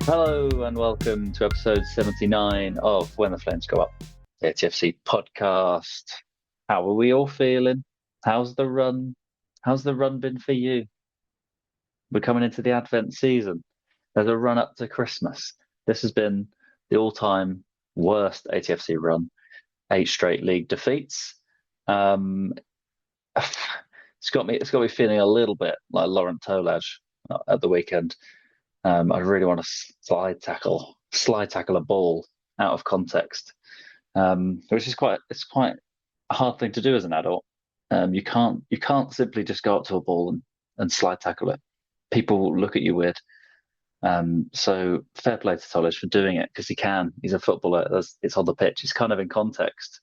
Hello and welcome to episode 79 of When the Flames Go Up, the ATFC podcast. How are we all feeling? How's the run? How's the run been for you? We're coming into the Advent season. There's a run up to Christmas. This has been the all-time worst ATFC run. 8 straight league defeats. It's got me feeling a little bit like Laurent Tolaj at the weekend. I really want to slide tackle a ball out of context, which is quite a hard thing to do as an adult. You can't simply just go up to a ball and slide tackle it. People will look at you weird. So fair play to Tolaj for doing it because he can. He's a footballer. It's on the pitch. It's kind of in context.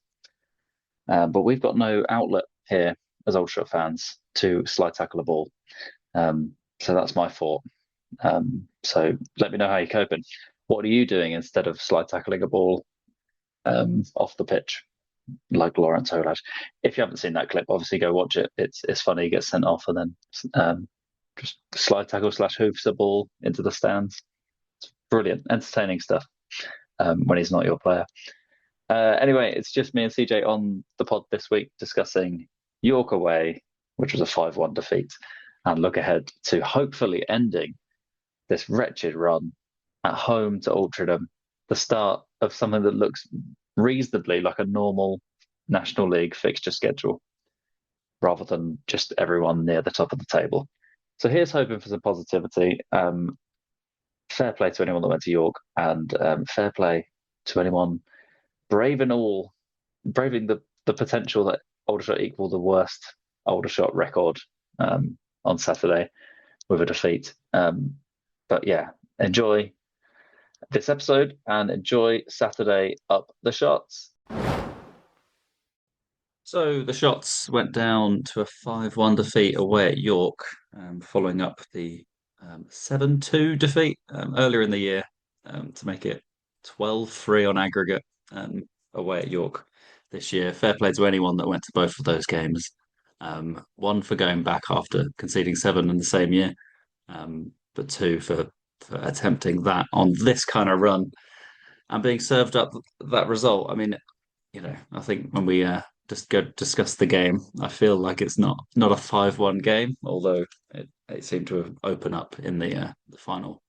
But we've got no outlet here as Ultra fans to slide tackle a ball. So that's my fault. So let me know how you're coping. What are you doing instead of slide tackling a ball off the pitch like Laurent Tolaj? If you haven't seen that clip, obviously go watch it. It's funny. He gets sent off and then just slide tackle / hoofs a ball into the stands. It's brilliant, entertaining stuff when he's not your player. Anyway, it's just me and CJ on the pod this week discussing York away, which was a 5-1 defeat, and look ahead to hopefully ending this wretched run at home to Altrincham, the start of something that looks reasonably like a normal National League fixture schedule, rather than just everyone near the top of the table. So here's hoping for some positivity. Fair play to anyone that went to York, and fair play to anyone braving the potential that Aldershot equal the worst Aldershot record on Saturday with a defeat. But yeah, enjoy this episode and enjoy Saturday up the shots. So the Shots went down to a 5-1 defeat away at York, following up the 7-2 defeat earlier in the year to make it 12-3 on aggregate away at York this year. Fair play to anyone that went to both of those games. One for going back after conceding 7 in the same year, but 2 for attempting that on this kind of run and being served up that result. I mean, I think when we just go discuss the game, I feel like it's not a 5-1 game, although it seemed to have opened up in the final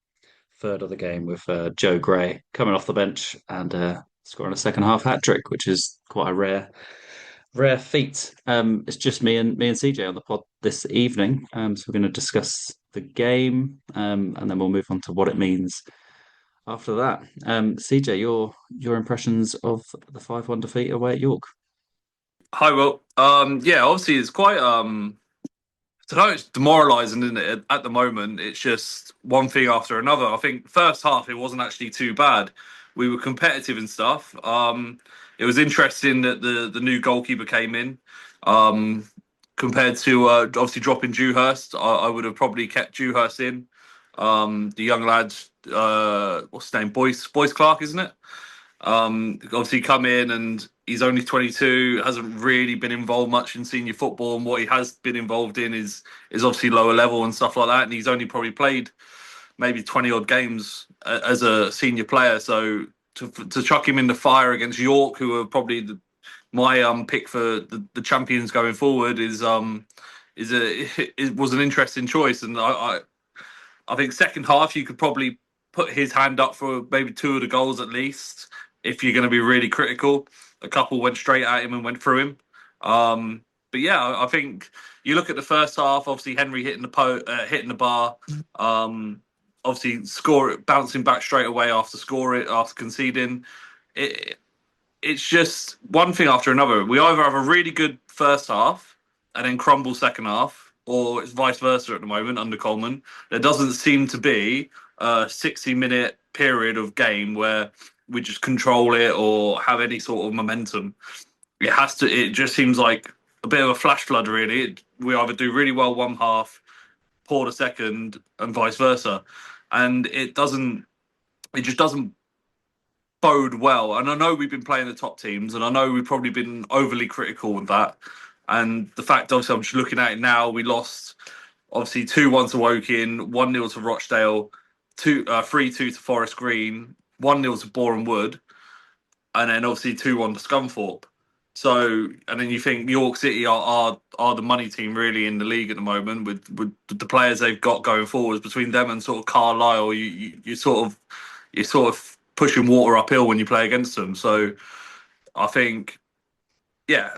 third of the game with Joe Gray coming off the bench and scoring a second half hat trick, which is quite a rare feat. It's just me and CJ on the pod this evening, so we're going to discuss the game, and then we'll move on to what it means after that. CJ, your impressions of the 5-1 defeat away at York? Hi, Will. Yeah, obviously it's quite it's demoralising, isn't it? At the moment, it's just one thing after another. I think first half it wasn't actually too bad. We were competitive and stuff. It was interesting that the new goalkeeper came in. Compared to obviously dropping Dewhurst, I would have probably kept Dewhurst in. The young lad, what's his name? Boyce Clark, isn't it? Obviously come in and he's only 22, hasn't really been involved much in senior football, and what he has been involved in is obviously lower level and stuff like that, and he's only probably played maybe 20 odd games as a senior player. So to chuck him in the fire against York, who are probably my pick for the champions going forward, it was an interesting choice. And I think second half you could probably put his hand up for maybe 2 of the goals at least, if you're going to be really critical. A couple went straight at him and went through him. But yeah, I think you look at the first half. Obviously, Henry hitting the bar. Obviously, bouncing back straight away after conceding. It's just one thing after another. We either have a really good first half and then crumble second half, or it's vice versa at the moment under Coleman. There doesn't seem to be a 60-minute period of game where we just control it or have any sort of momentum. It just seems like a bit of a flash flood, really. We either do really well one half, poor the second, and vice versa. And it just doesn't bode well. And I know we've been playing the top teams, and I know we've probably been overly critical with that. And the fact, obviously, I'm just looking at it now, we lost, obviously, 2-1 to Woking, 1-0 to Rochdale. 3-2 to Forest Green, 1-0 to Boreham Wood, and then obviously 2-1 to Scunthorpe. So, and then you think York City are the money team really in the league at the moment with the players they've got going forwards between them and sort of Carlisle. You're sort of pushing water uphill when you play against them. So I think, yeah,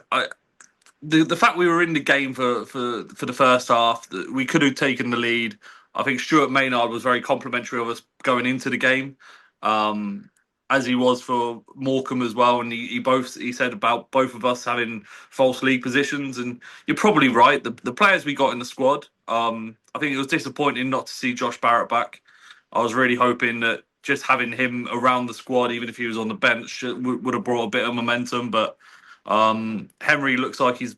the fact we were in the game for the first half, that we could have taken the lead. I think Stuart Maynard was very complimentary of us going into the game, um, as he was for Morecambe as well. And he said about both of us having false league positions. And you're probably right. The players we got in the squad, I think it was disappointing not to see Josh Barrett back. I was really hoping that just having him around the squad, even if he was on the bench, would have brought a bit of momentum. But Henry looks like he's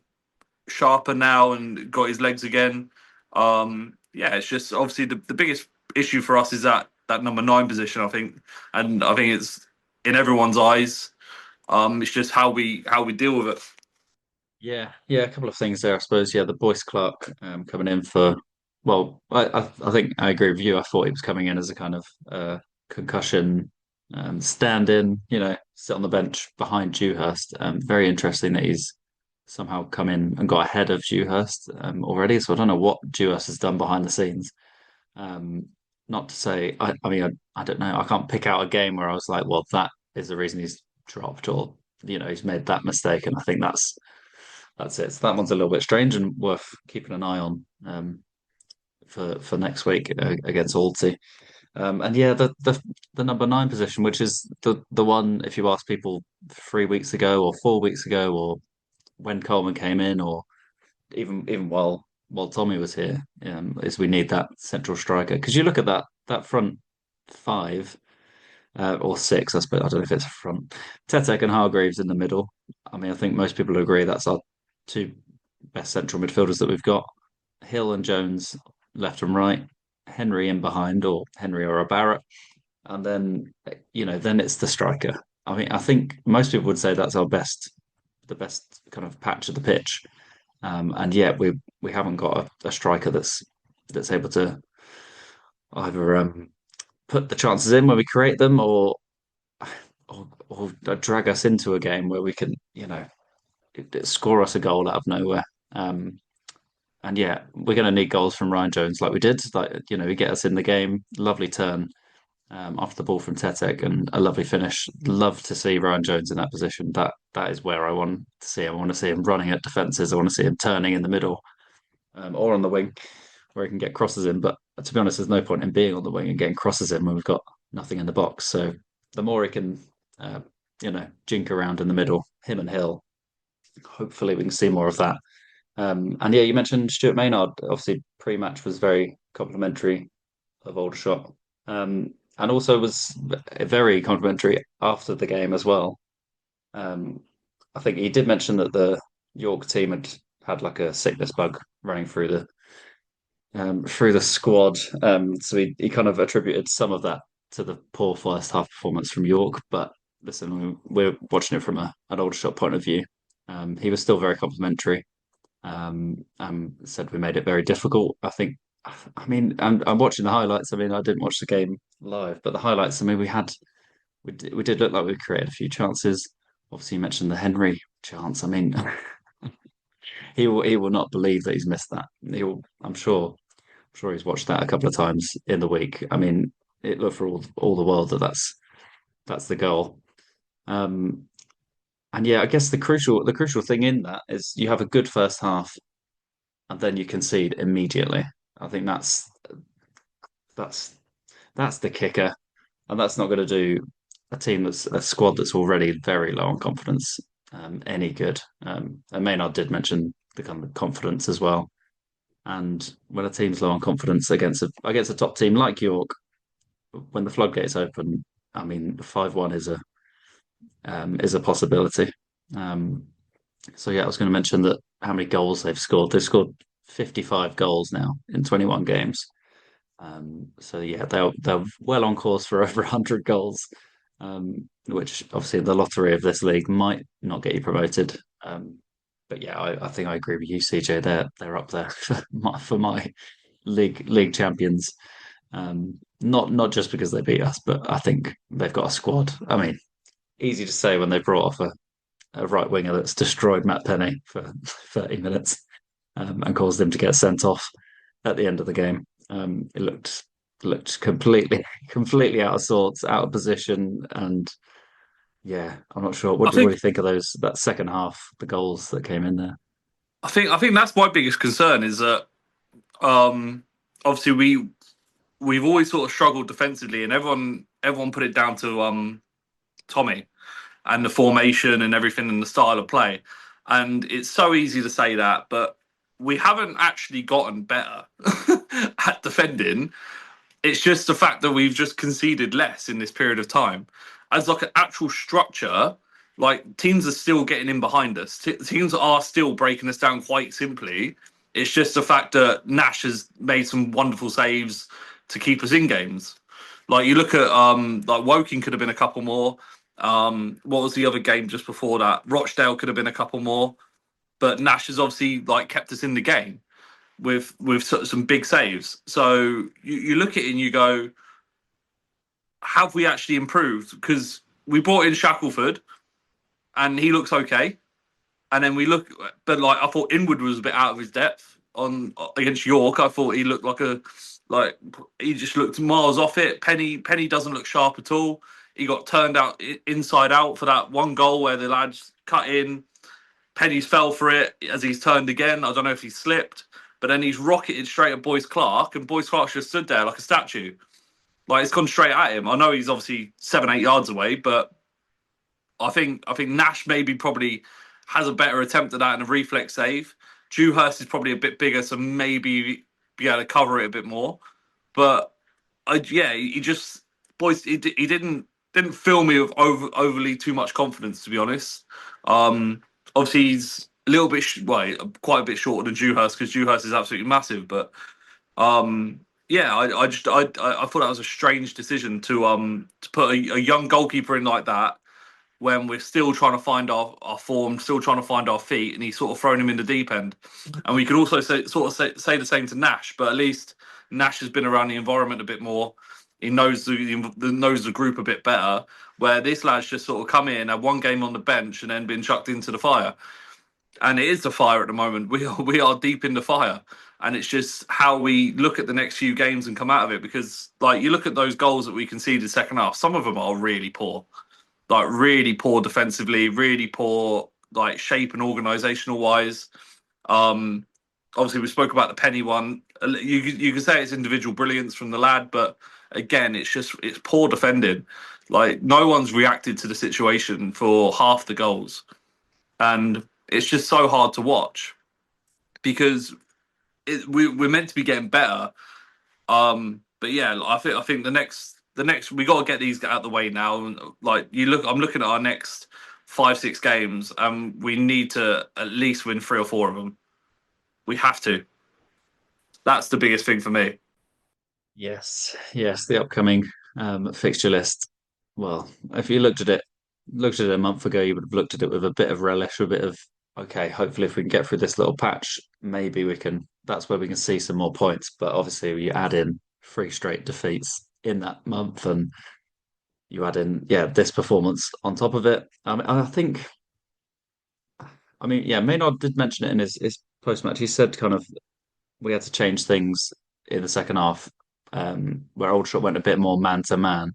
sharper now and got his legs again. Yeah, it's just obviously the biggest issue for us is that number 9 position, I think, and I think it's in everyone's eyes. It's just how we deal with it. Yeah, a couple of things there, I suppose. Yeah, the Boyce Clark coming in for, well, I think I agree with you. I thought he was coming in as a kind of concussion stand-in, sit on the bench behind Dewhurst. Very interesting that he's somehow come in and got ahead of Dewhurst already. So I don't know what Dewhurst has done behind the scenes. Um, Not to say, I mean, I don't know. I can't pick out a game where I was like, well, that is the reason he's dropped, or he's made that mistake. And I think that's it. So that one's a little bit strange and worth keeping an eye on for next week against Aldsey. And yeah, the number 9 position, which is the one, if you ask people 3 weeks ago or 4 weeks ago, or when Coleman came in, or even while Tommy was here, is we need that central striker. Because you look at that front 5 or 6, I suppose. I don't know if it's front. Tetek and Hargreaves in the middle. I mean, I think most people agree that's our 2 best central midfielders that we've got. Hill and Jones left and right. Henry in behind, or Henry or a Barrett, and then then it's the striker. I mean, I think most people would say that's the best kind of patch of the pitch. And yet we haven't got a striker that's able to either put the chances in when we create them, or drag us into a game where we can score us a goal out of nowhere. And yeah, we're going to need goals from Ryan Jones like we did. Like he get us in the game. Lovely turn off the ball from Tetek and a lovely finish. Love to see Ryan Jones in that position. That is where I want to see him. I want to see him running at defences. I want to see him turning in the middle, or on the wing where he can get crosses in. But to be honest, there's no point in being on the wing and getting crosses in when we've got nothing in the box. So the more he can, jink around in the middle, him and Hill, hopefully we can see more of that. And yeah, you mentioned Stuart Maynard. Obviously, pre-match was very complimentary of Aldershot, and also was very complimentary after the game as well. Um, I think he did mention that the York team had like a sickness bug running through the squad. So he kind of attributed some of that to the poor first half performance from York. But listen, we're watching it from an Aldershot point of view. He was still very complimentary. Said we made it very difficult. I mean, I'm watching the highlights. I mean, I didn't watch the game live, but the highlights. I mean, we did look like we created a few chances. Obviously, you mentioned the Henry chance. I mean, he will not believe that he's missed that. I'm sure he's watched that a couple of times in the week. I mean, it looked for all the world that's the goal. Um, and yeah, I guess the crucial thing in that is you have a good first half and then you concede immediately. I think that's that's the kicker, and that's not going to do a squad that's already very low on confidence any good. And Maynard did mention the kind of confidence as well. And when a team's low on confidence against a top team like York, when the floodgates open, I mean, 5-1 is a possibility. Um, so yeah, I was going to mention that how many goals they've scored. They've scored 55 goals now in 21 games. So yeah, they're well on course for over 100 goals, which obviously the lottery of this league might not get you promoted. But yeah, I think I agree with you, CJ. They're up there for my league champions. not just because they beat us, but I think they've got a squad. I mean, easy to say when they brought off a right winger that's destroyed Matt Penny for 30 minutes and caused him to get sent off at the end of the game. It looked completely out of sorts, out of position, and yeah, I'm not sure. I What do think you think of those that second half, the goals that came in there? I think that's my biggest concern is that um, obviously we've always sort of struggled defensively, and everyone put it down to Tommy and the formation and everything and the style of play. And it's so easy to say that, but we haven't actually gotten better at defending. It's just the fact that we've just conceded less in this period of time. As like an actual structure, like teams are still getting in behind us. Teams are still breaking us down quite simply. It's just the fact that Nash has made some wonderful saves to keep us in games. Like you look at like Woking could have been a couple more. What was the other game just before that? Rochdale could have been a couple more, but Nash has obviously like kept us in the game with some big saves. So you look at it and you go, have we actually improved? Because we brought in Shackelford and he looks okay, and then we look, but like I thought Inwood was a bit out of his depth on against York. I thought he looked like he just looked miles off it. Penny doesn't look sharp at all. He got turned out inside out for that one goal where the lads cut in. Penny's fell for it as he's turned again. I don't know if he slipped, but then he's rocketed straight at Boyce Clark, and Boyce Clark just stood there like a statue. Like it's gone straight at him. I know he's obviously 7, 8 yards away, but I think Nash maybe probably has a better attempt at that and a reflex save. Dewhurst is probably a bit bigger, so maybe be able to cover it a bit more. But yeah, he just boys he didn't fill me with overly too much confidence, to be honest. Obviously he's a little bit well, quite a bit shorter than Dewhurst because Dewhurst is absolutely massive. But yeah, I thought that was a strange decision to put a young goalkeeper in like that when we're still trying to find our form, still trying to find our feet, and he's sort of thrown him in the deep end. And we could also say the same to Nash, but at least Nash has been around the environment a bit more. He knows knows the group a bit better. Where this lad's just sort of come in, had one game on the bench, and then been chucked into the fire. And it is the fire at the moment. We are deep in the fire, and it's just how we look at the next few games and come out of it. Because like you look at those goals that we conceded second half, some of them are really poor, like really poor defensively, really poor like shape and organisational wise. Um, Obviously, we spoke about the Penny one. You can say it's individual brilliance from the lad, but again, it's poor defending. Like no one's reacted to the situation for half the goals, and it's just so hard to watch because we're meant to be getting better. But yeah, I think the next we got to get these out of the way now. And like I'm looking at our next 5, 6 games, and we need to at least win 3 or 4 of them. We have to. That's the biggest thing for me. Yes, the upcoming fixture list. Well, if you looked at it a month ago, you would have looked at it with a bit of relish, a bit of okay. Hopefully, if we can get through this little patch, maybe we can. That's where we can see some more points. But obviously, you add in 3 straight defeats in that month, and you add in this performance on top of it. I think. I mean, yeah, Maynard did mention it in his post match. He said kind of we had to change things in the second half, where Ultra went a bit more man to man.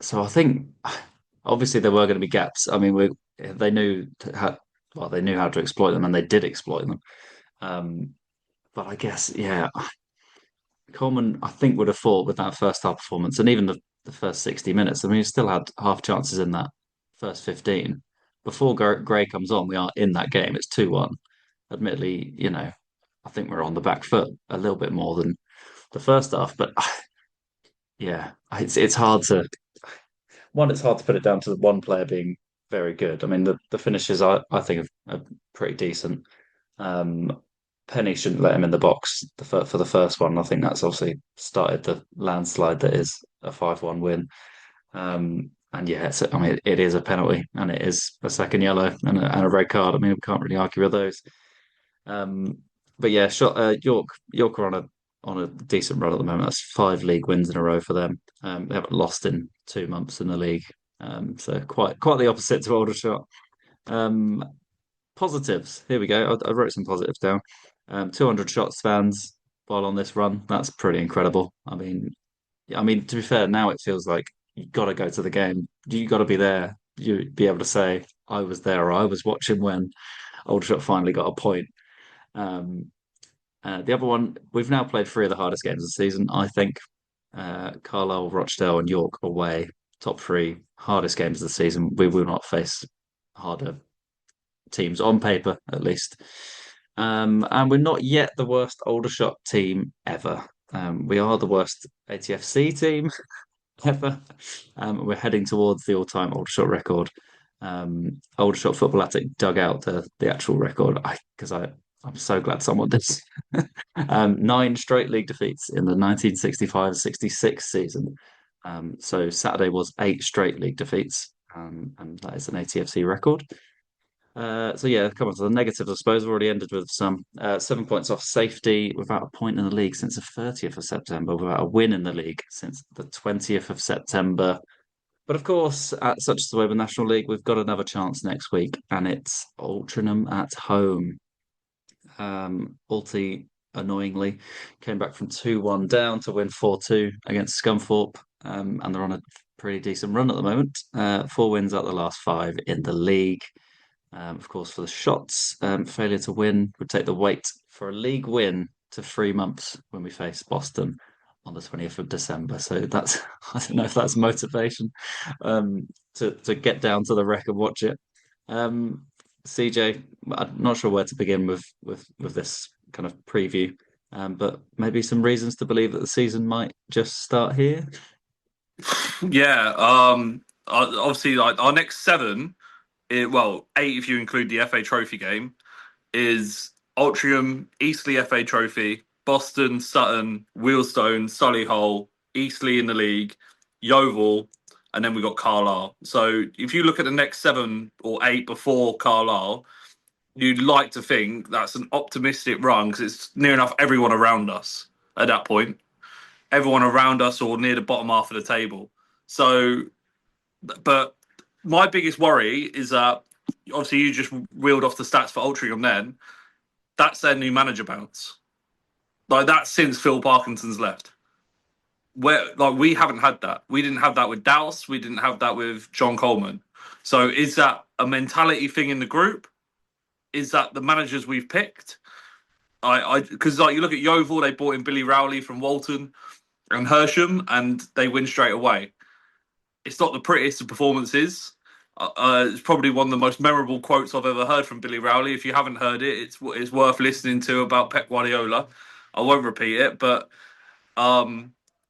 So I think obviously there were going to be gaps. I mean, they knew how they knew how to exploit them, and they did exploit them. Um, but I guess Coleman I think would have fought with that first half performance, and even the first 60 minutes. I mean, he still had half chances in that first 15. Before Gray comes on, we are in that game. It's 2-1. Admittedly, I think we're on the back foot a little bit more than the first half, but yeah, it's hard to it's hard to put it down to the one player being very good. I mean, the finishes I think are pretty decent. Um, Penny shouldn't let him in the box for the first one. I think that's obviously started the landslide that is a 5-1 win. And yeah, I mean, it is a penalty and it is a second yellow and a red card. I mean, we can't really argue with those. Um, but yeah, York are on on a decent run at the moment. That's 5 league wins in a row for them. They haven't lost in 2 months in the league, so quite the opposite to Aldershot. Um, Positives. Here we go. I wrote some positives down. 200 shots fans while on this run. That's pretty incredible. I mean, to be fair, now it feels like you got to go to the game. You got to be there. You be able to say, "I was there," or "I was watching when Aldershot finally got a point." Um, the other one, we've now played 3 of the hardest games of the season. I think Carlisle, Rochdale, and York away, top 3 hardest games of the season. We will not face harder teams on paper, at least. And we're not yet the worst Aldershot team ever. We are the worst ATFC team ever. We're heading towards the all-time Aldershot record. Aldershot Football Attic dug out the actual record because I'm so glad someone did. 9 straight league defeats in the 1965-66 season. So Saturday was 8 straight league defeats, and that is an ATFC record. So yeah, come on to the negatives, I suppose. We've already ended with some 7 points off safety, without a point in the league since the 30th of September, without a win in the league since the 20th of September. But of course, such as the way with National League, we've got another chance next week, and it's Altrincham at home. Alty, annoyingly, came back from 2-1 down to win 4-2 against Scunthorpe, and they're on a pretty decent run at the moment. 4 wins out of the last 5 in the league. Of course, for the shots, failure to win would take the weight for a league win to 3 months when we face Boston on the 20th of December. So that's I don't know if that's motivation to get down to the Wreck and watch it. CJ, I'm not sure where to begin with this kind of preview, but maybe some reasons to believe that the season might just start here. Yeah. Obviously, like our next 7, well, 8 if you include the FA Trophy game, is Altrincham, Eastleigh FA Trophy, Boston, Sutton, Wealdstone, Solihull, Eastleigh in the league, Yeovil, and then we got Carlisle. So if you look at the next 7 or 8 before Carlisle, you'd like to think that's an optimistic run because it's near enough everyone around us at that point. Everyone around us or near the bottom half of the table. So, but my biggest worry is that obviously you just reeled off the stats for Altrincham then. That's their new manager bounce. Like that's since Phil Parkinson's left. Where like we haven't had that. We didn't have that with Dowse. We didn't have that with John Coleman. So is that a mentality thing in the group? Is that the managers we've picked? Because like you look at Yeovil, they brought in Billy Rowley from Walton and Hersham, and they win straight away. It's not the prettiest of performances. It's probably one of the most memorable quotes I've ever heard from Billy Rowley. If you haven't heard it, it's worth listening to about Pep Guardiola. I won't repeat it, but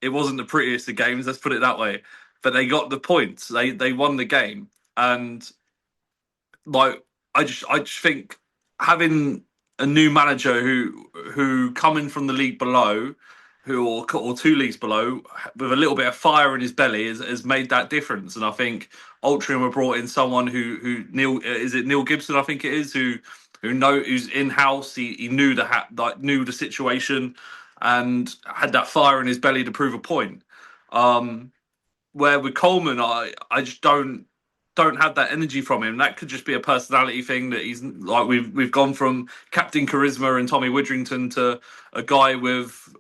it wasn't the prettiest of games. Let's put it that way. But they got the points. They won the game, and like I just think having a new manager who coming from the league below, or 2 leagues below, with a little bit of fire in his belly, has made that difference. And I think Altrincham have brought in someone who Neil Gibson, I think it is, who's in house. He knew knew the situation, and had that fire in his belly to prove a point. Where with Coleman, I just don't have that energy from him. That could just be a personality thing that he's like we've gone from Captain Charisma and Tommy Widrington to a guy with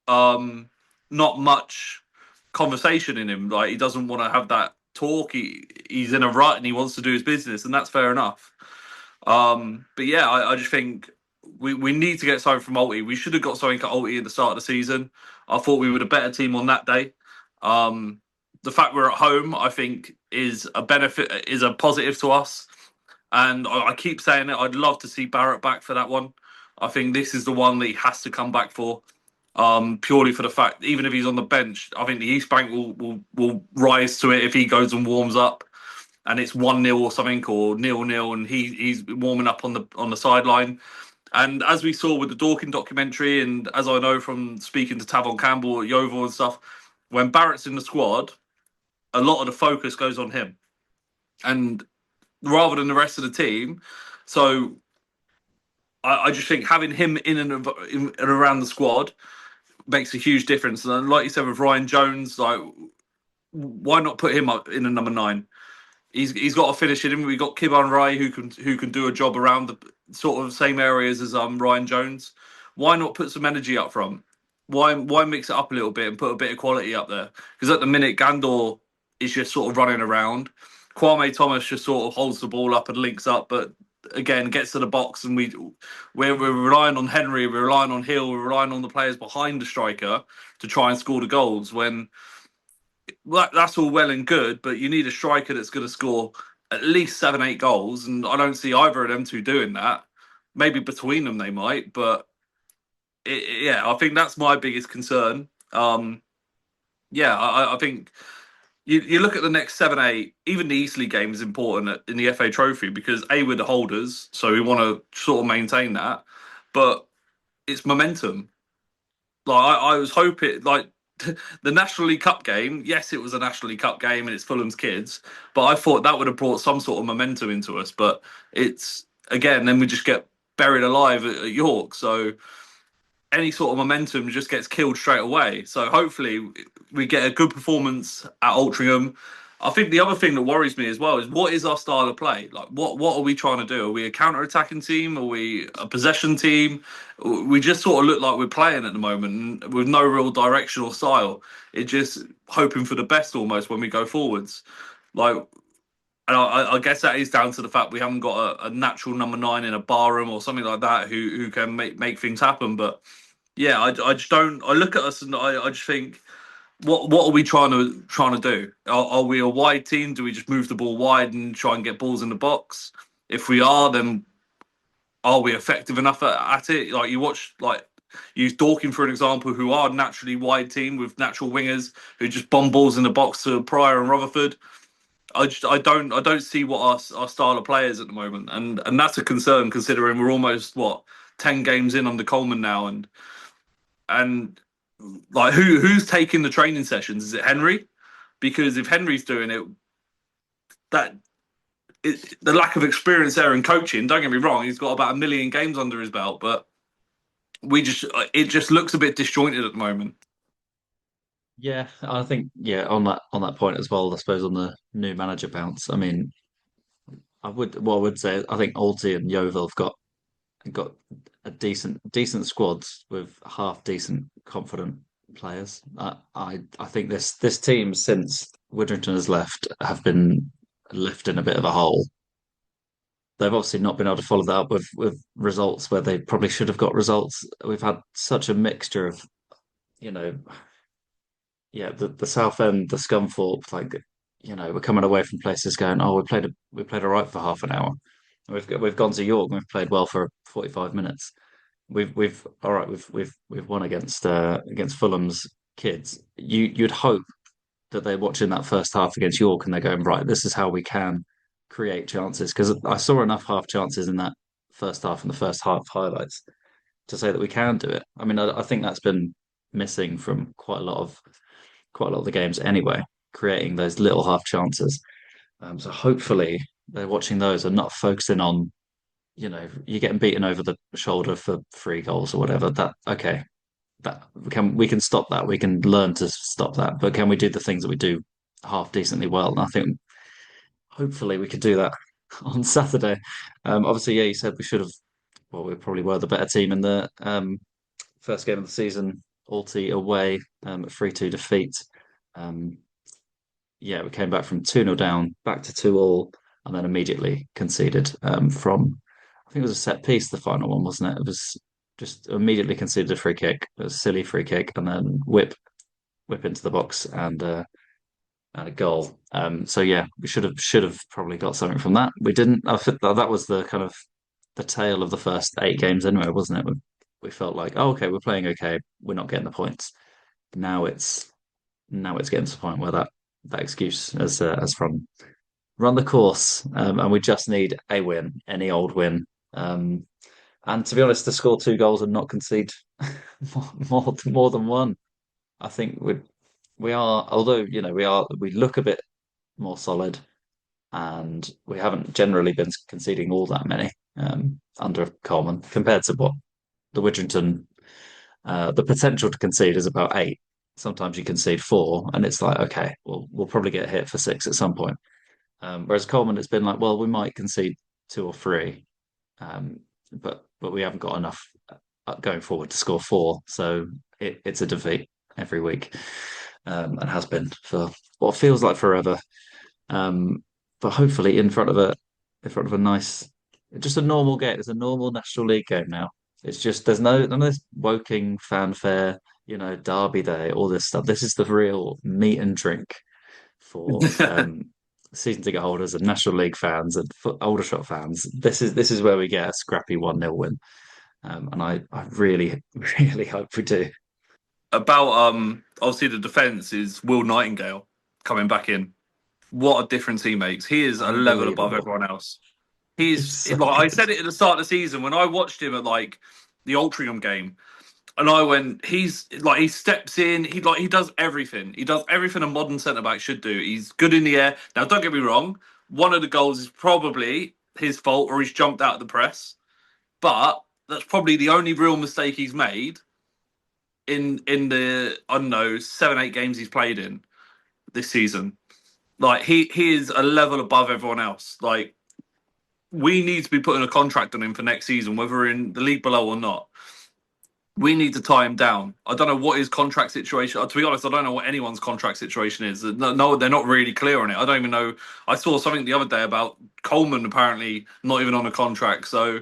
not much conversation in him. Like he doesn't want to have that talk. He's in a rut and he wants to do his business, and that's fair enough. But yeah, I just think we need to get something from Alty. We should have got something at Alty at the start of the season. I thought we were a better team on that day. The fact we're at home, I think, is a benefit, is a positive to us. And I keep saying it. I'd love to see Barrett back for that one. I think this is the one that he has to come back for. Purely for the fact, even if he's on the bench, I think the East Bank will rise to it if he goes and warms up, and it's 1-0 or something, or 0-0, and he's warming up on the sideline. And as we saw with the Dorking documentary, and as I know from speaking to Tavon Campbell at Yeovil and stuff, when Barrett's in the squad, a lot of the focus goes on him, and rather than the rest of the team. So I just think having him in and around the squad makes a huge difference. And like you said with Ryan Jones, like why not put him up in a number 9? He's got to finish it in. We got Kibon Rai who can do a job around the sort of same areas as Ryan Jones. Why not put some energy up front? Why mix it up a little bit and put a bit of quality up there? Because at the minute Gandor is just sort of running around. Kwame Thomas just sort of holds the ball up and links up, but again gets to the box, and we're relying on Henry, we're relying on Hill, we're relying on the players behind the striker to try and score the goals. When that's all well and good, but you need a striker that's going to score at least 7, 8 goals, and I don't see either of them two doing that. Maybe between them they might, but yeah, I think that's my biggest concern. Yeah, I think you look at the next 7, 8. Even the Eastleigh game is important in the FA Trophy because we're the holders, so we want to sort of maintain that. But it's momentum. Like I was hoping, like the National League Cup game. Yes, it was a National League Cup game and it's Fulham's kids, but I thought that would have brought some sort of momentum into us. But it's again, then we just get buried alive at York. So any sort of momentum just gets killed straight away. So hopefully we get a good performance at Altrincham. I think the other thing that worries me as well is what is our style of play? Like what are we trying to do? Are we a counter-attacking team? Are we a possession team? We just sort of look like we're playing at the moment with no real direction or style. It's just hoping for the best almost when we go forwards. Like, and I guess that is down to the fact we haven't got a natural number 9 in a barroom or something like that who can make things happen. But yeah, I just don't. I look at us and I just think, what are we trying to do? Are we a wide team? Do we just move the ball wide and try and get balls in the box? If we are, then are we effective enough at it? Like you watch, like use Dorking for an example, who are naturally wide team with natural wingers who just bomb balls in the box to Pryor and Rutherford. I don't see what our style of play is at the moment, and that's a concern considering we're almost 10 games in under Coleman now, and like who's taking the training sessions? Is it Henry? Because if Henry's doing it, that the lack of experience there in coaching. Don't get me wrong, he's got about 1 million games under his belt, but it just looks a bit disjointed at the moment. Yeah, I think on that point as well, I suppose on the new manager bounce. I mean, I would say I think Alti and Yeovil have got a decent squads with half decent confident players. I think this team since Widrington has left have been left in a bit of a hole. They've obviously not been able to follow that up with results where they probably should have got results. We've had such a mixture of, you know, the South End, the Scunthorpe, like, we're coming away from places going, oh, we played all right for half an hour. We've gone to York and we've played well for 45 minutes. We've all right, we've won against Fulham's kids. You'd hope that they're watching that first half against York and they're going, right, this is how we can create chances. Because I saw enough half chances in that first half and the first half highlights to say that we can do it. I mean, I think that's been missing from quite a lot of the games anyway, creating those little half chances. So hopefully they're watching those and not focusing on, you're getting beaten over the shoulder for 3 goals or whatever. That okay, that we can stop that. We can learn to stop that. But can we do the things that we do half decently well? And I think hopefully we could do that on Saturday. Obviously, yeah, you said we should have. Well, we probably were the better team in the first game of the season. Alty away, 3-2 defeat. Um, yeah, we came back from 2-0 down, back to 2-2, and then immediately conceded from, I think it was a set piece, the final one, wasn't it? It was just immediately conceded a free kick, a silly free kick, and then whip into the box and a goal. So yeah, we should have probably got something from that. We didn't. I think that was the kind of the tale of the first 8 games anyway, wasn't it? We felt like, oh, okay, we're playing okay, we're not getting the points. Now it's getting to the point where that excuse has run the course, and we just need a win, any old win. And to be honest, to score 2 goals and not concede more than one, I think we are. Although we look a bit more solid, and we haven't generally been conceding all that many under Coleman compared to what the Widrington The potential to concede is about 8. Sometimes you concede 4, and it's like, okay, we'll probably get hit for 6 at some point. Whereas Coleman, it's been like, well, we might concede 2 or 3, um, but we haven't got enough going forward to score 4, so it's a defeat every week, and has been for what feels like forever. Um, but hopefully in front of a nice, just a normal game. It's a normal National League game now. It's just there's none of this Woking fanfare, Derby Day, all this stuff. This is the real meat and drink for season ticket holders and National League fans and Aldershot fans. This is where we get a scrappy 1-0 win. And I really, really hope we do. About obviously the defence is Will Nightingale coming back in. What a difference he makes. He is a level above Unbelievable. everyone else. It's He's so like I good. said it at the start of the season when I watched him at like the Altrincham game, and I went, he's like he steps in, he does everything. He does everything a modern centre back should do. He's good in the air. Now, don't get me wrong, one of the goals is probably his fault or he's jumped out of the press, but that's probably the only real mistake he's made in the I don't know 7-8 games he's played in this season. Like he is a level above everyone else. Like we need to be putting a contract on him for next season, whether we're in the league below or not. We need to tie him down. I don't know what his contract situation. To be honest, I don't know what anyone's contract situation is. No, they're not really clear on it. I don't even know. I saw something the other day about Coleman apparently not even on a contract. So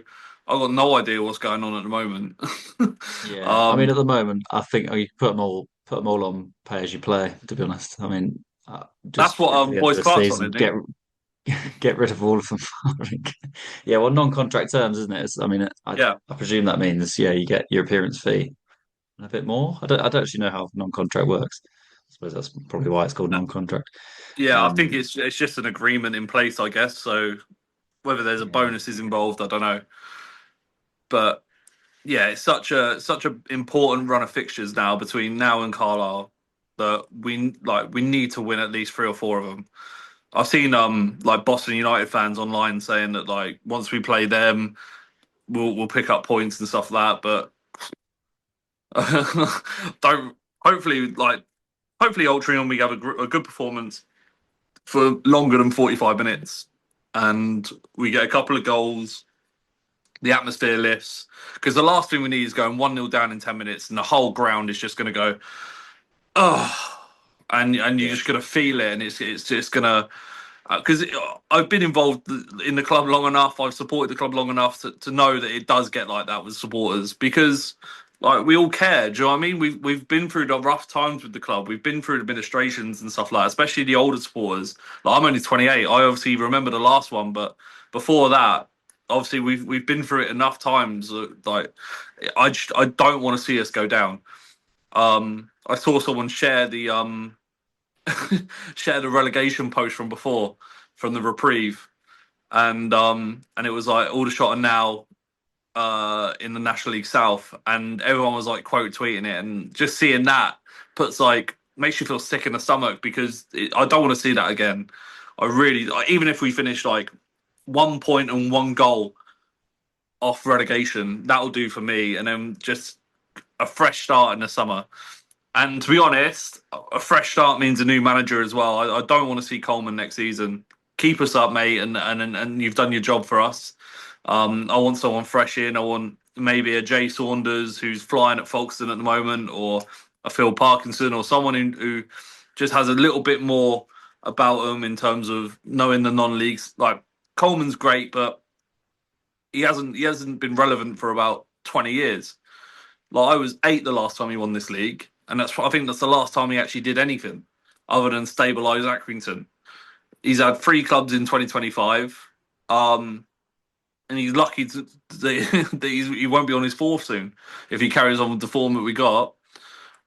I've got no idea what's going on at the moment. Yeah, I mean, um, at the moment, I think you put them all on pay as you play. To be honest, I mean, that's just what get to the end of Boys the Class on, season, isn't get he? get rid of all of them. I think. Yeah, well, non-contract terms, isn't it? I mean, Yeah, I presume that means you get your appearance fee and a bit more. I don't actually know how non-contract works. I suppose that's probably why it's called non-contract. yeah. I think Um, it's just an agreement in place, I guess. So whether there's a yeah, bonuses involved, I don't know. But yeah, it's such a important run of fixtures now between now and Carlisle that we need to win at least 3 or 4 of them. I've seen like Boston United fans online saying that like once we play them, we'll pick up points and stuff like that. But don't hopefully Altrincham we have a good performance for longer than 45 minutes, and we get a couple of goals. The atmosphere lifts because the last thing we need is going 1-0 down in 10 minutes, and the whole ground is just going to go oh, and you're yeah, just going to feel it, and it's just going to because I've been involved in the club long enough. I've supported the club long enough to know that it does get like that with supporters because like we all care. Do you know what I mean? We've been through the rough times with the club. We've been through administrations and stuff like that, especially the older supporters. Like I'm only 28. I obviously remember the last one, but before that, obviously we've been through it enough times. Like I don't want to see us go down. I saw someone share the relegation post from before from the reprieve, and it was like Aldershot are now in the National League South, and everyone was like quote tweeting it, and just seeing that puts like makes you feel sick in the stomach because I don't want to see that again. I really, even if we finish like 1 point and 1 goal off relegation, that'll do for me, and then just a fresh start in the summer. And to be honest, a fresh start means a new manager as well. I don't want to see Coleman next season. Keep us up, mate, and you've done your job for us. I want someone fresh in. I want maybe a Jay Saunders who's flying at Folkestone at the moment, or a Phil Parkinson, or someone who just has a little bit more about them in terms of knowing the non-leagues. Like Coleman's great, but he hasn't been relevant for about 20 years. Like I was 8 the last time he won this league, and I think that's the last time he actually did anything other than stabilise Accrington. He's had 3 clubs in 2025, and he's lucky that he won't be on his fourth soon if he carries on with the form that we got.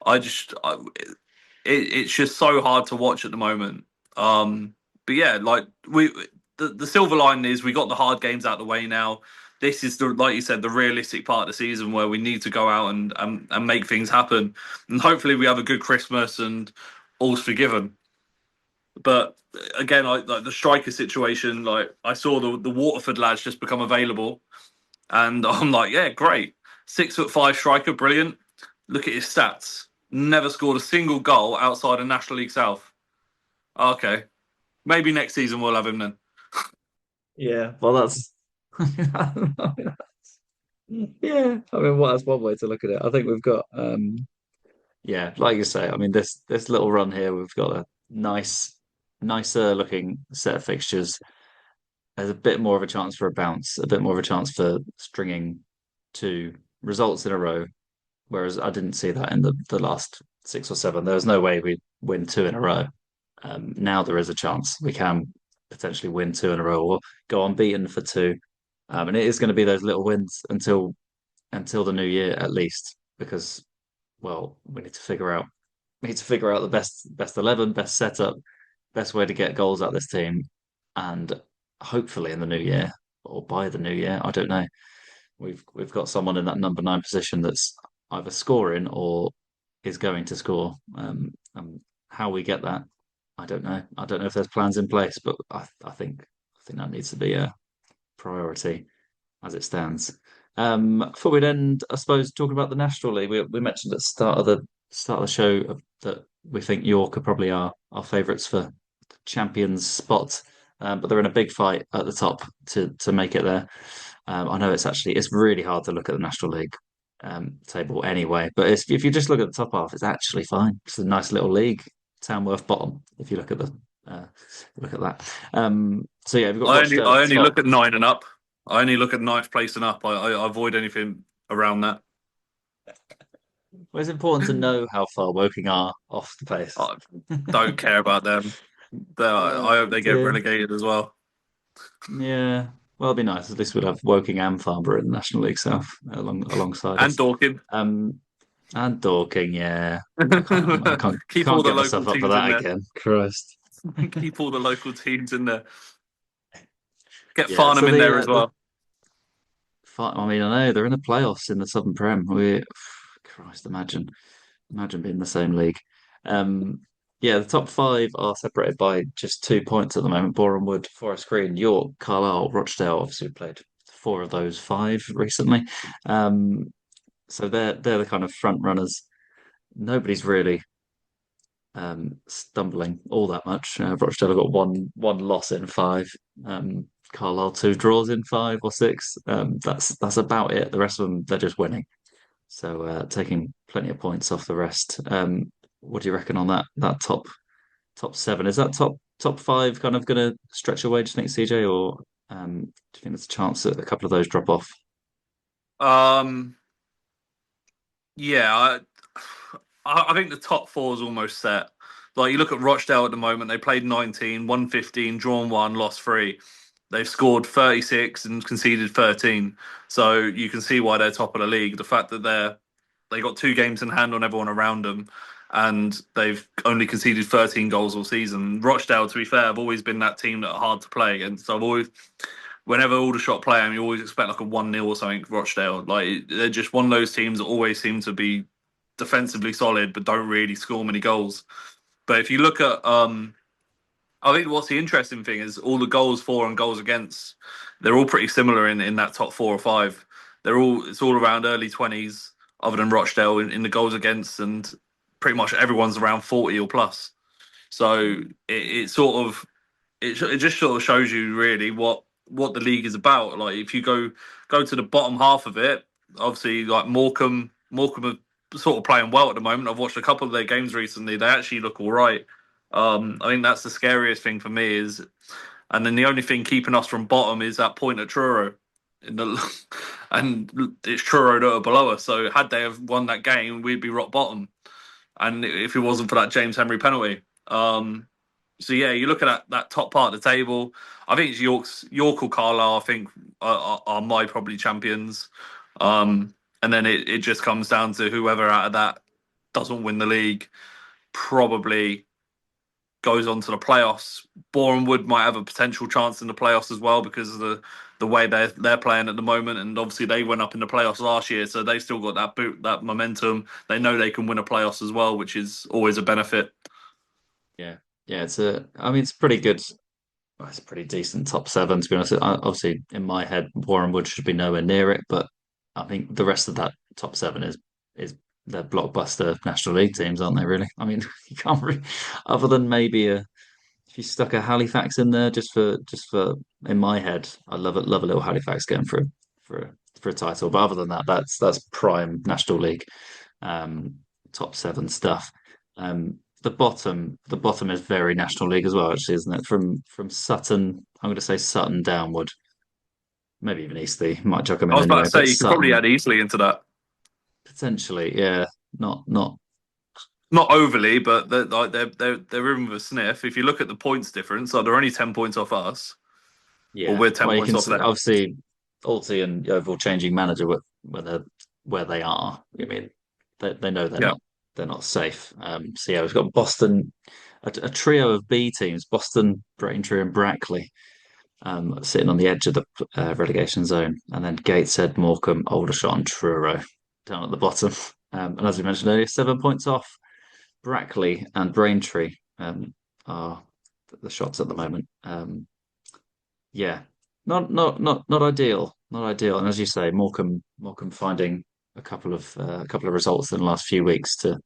It's just so hard to watch at the moment. But yeah, like the silver lining is we got the hard games out of the way now. This is the like you said the realistic part of the season where we need to go out and make things happen, and hopefully we have a good Christmas and all's forgiven. But again, like the striker situation, like I saw the Waterford lads just become available, and I'm like, yeah, great, 6'5" striker, brilliant. Look at his stats. Never scored a single goal outside of National League South. Okay, maybe next season we'll have him then. Yeah, well, that's yeah. I mean, what that's one way to look at it. I think we've got yeah, like you say. I mean, this little run here, we've got a nicer looking set of fixtures. There's a bit more of a chance for a bounce, a bit more of a chance for stringing two results in a row. Whereas I didn't see that in the last six or seven. There was no way we'd win two in a row. Now there is a chance we can potentially win two in a row or go unbeaten for two. And it is going to be those little wins until the new year at least, because well, we need to figure out the best 11, best setup, best way to get goals out of this team, and hopefully in the new year or by the new year, I don't know. We've got someone in that number nine position that's either scoring or is going to score. And how we get that, I don't know. I don't know if there's plans in place, but I think that needs to be a priority as it stands. Before we end, I suppose talking about the National League, we mentioned at the start of the show that we think York are probably our favourites for champions spot, but they're in a big fight at the top to make it there. I know it's really hard to look at the National League table anyway, but if you just look at the top half, it's actually fine. It's a nice little league. Tamworth bottom, if you look at that. So yeah, we've got Rochdale I at the only top. look at nine and up. I only look at ninth place and up. I avoid anything around that. Well, it's important to know how far Woking are off the pace. I don't care about them. Oh I hope they get dear. relegated as well. Yeah. Well, it'd be nice. At least we'd have Woking and Farnborough in the National League South alongside And us. Dorking. And Dorking, yeah. Keep all Can't the get local myself up for teams in that there. again. Christ. Keep all the local teams in there. Get Yeah. Farnham So in there as the well. I mean, I know they're in the playoffs in the Southern Prem. Christ, imagine being in the same league. Um, yeah, the top five are separated by just 2 points at the moment. Boreham Wood, Forest Green, York, Carlisle, Rochdale. Obviously, we played four of those five recently. So they're the kind of front runners. Nobody's really stumbling all that much. Rochdale have got one loss in five. Carlisle two draws in five or six. That's about it. The rest of them they're just winning. So taking plenty of points off the rest. What do you reckon on that top seven? Is that top five kind of going to stretch away? Do you think, CJ, or do you think there's a chance that a couple of those drop off? Um, yeah, I think the top four is almost set. Like you look at Rochdale at the moment, they played 19, won 15, drawn one, lost three. They've scored 36 and conceded 13. So you can see why they're top of the league. The fact that they got two games in hand on everyone around them, and they've only conceded 13 goals all season. Rochdale, to be fair, have always been that team that are hard to play against. So I've always, whenever Aldershot play them, you always expect like a 1-0 or something. Rochdale, like they're just one of those teams that always seem to be defensively solid, but don't really score many goals. But if you look at, I think what's the interesting thing is all the goals for and goals against, they're all pretty similar in that top four or five. It's all around early 20s, other than Rochdale in the goals against, and pretty much everyone's around 40 or plus. So it sort of it just sort of shows you really what the league is about. Like if you go to the bottom half of it, obviously like Morecambe are sort of playing well at the moment. I've watched a couple of their games recently. They actually look all right. I think that's the scariest thing for me is, and then the only thing keeping us from bottom is that point at Truro. And it's Truro that are below us. So had they have won that game, we'd be rock bottom. And if it wasn't for that James Henry penalty, so yeah, you look at that top part of the table. I think it's York or Carlisle. I think are my probably champions. And then it just comes down to whoever out of that doesn't win the league probably goes on to the playoffs. Boreham Wood might have a potential chance in the playoffs as well because of the way they're playing at the moment, and obviously they went up in the playoffs last year, so they've still got that momentum. They know they can win a playoffs as well, which is always a benefit. Yeah, yeah. I mean, it's pretty good. Well, it's a pretty decent top seven, to be honest. Obviously, in my head, Warren Wood should be nowhere near it, but I think the rest of that top seven is they're blockbuster National League teams, aren't they? Really? I mean, you can't really, other than maybe if you stuck a Halifax in there just for in my head, I love a little Halifax game for a title. But other than that, that's prime National League, um, top seven stuff. The bottom is very National League as well, actually, isn't it? From Sutton, I'm going to say Sutton downward, maybe even Eastleigh. Might chuck them I in was about anyway, to say but you could probably Sutton add easily into that. potentially, yeah, not Not overly, but they're in with a sniff. If you look at the points difference, they're only 10 points off us, or yeah. we're ten Well, you points can off them. obviously Alty and Yeovil changing manager where they are. I mean, they know Yeah, they're not safe. So yeah, we've got Boston, a trio of B teams: Boston, Braintree, and Brackley, sitting on the edge of the relegation zone, and then Gateshead, Morecambe, Aldershot, and Truro down at the bottom. And as we mentioned earlier, 7 points off Brackley and Braintree are the shots at the moment. Yeah, not ideal, not ideal. And as you say, Morecambe finding a couple of results in the last few weeks to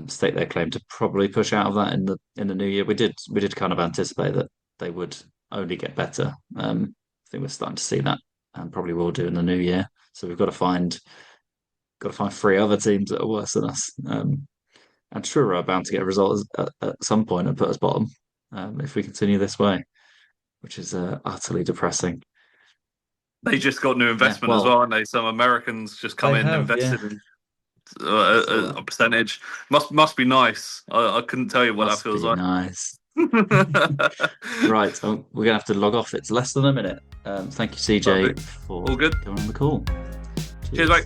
stake their claim to probably push out of that in the new year. We did kind of anticipate that they would only get better. I think we're starting to see that, and probably will do in the new year. So we've got to find three other teams that are worse than us. And Truro are bound to get a result at some point and put us bottom if we continue this way, which is utterly depressing. they just got new Yeah, investment as well, well, aren't they? Some Americans just come they in, have, yeah. invested in I a, saw a, that. a percentage. Must be nice. I couldn't tell you what that Must feels be like. nice. Right, we're gonna have to log off. It's less than a minute. Thank you, CJ, Perfect. for All good. coming on the call. Cheers, mate.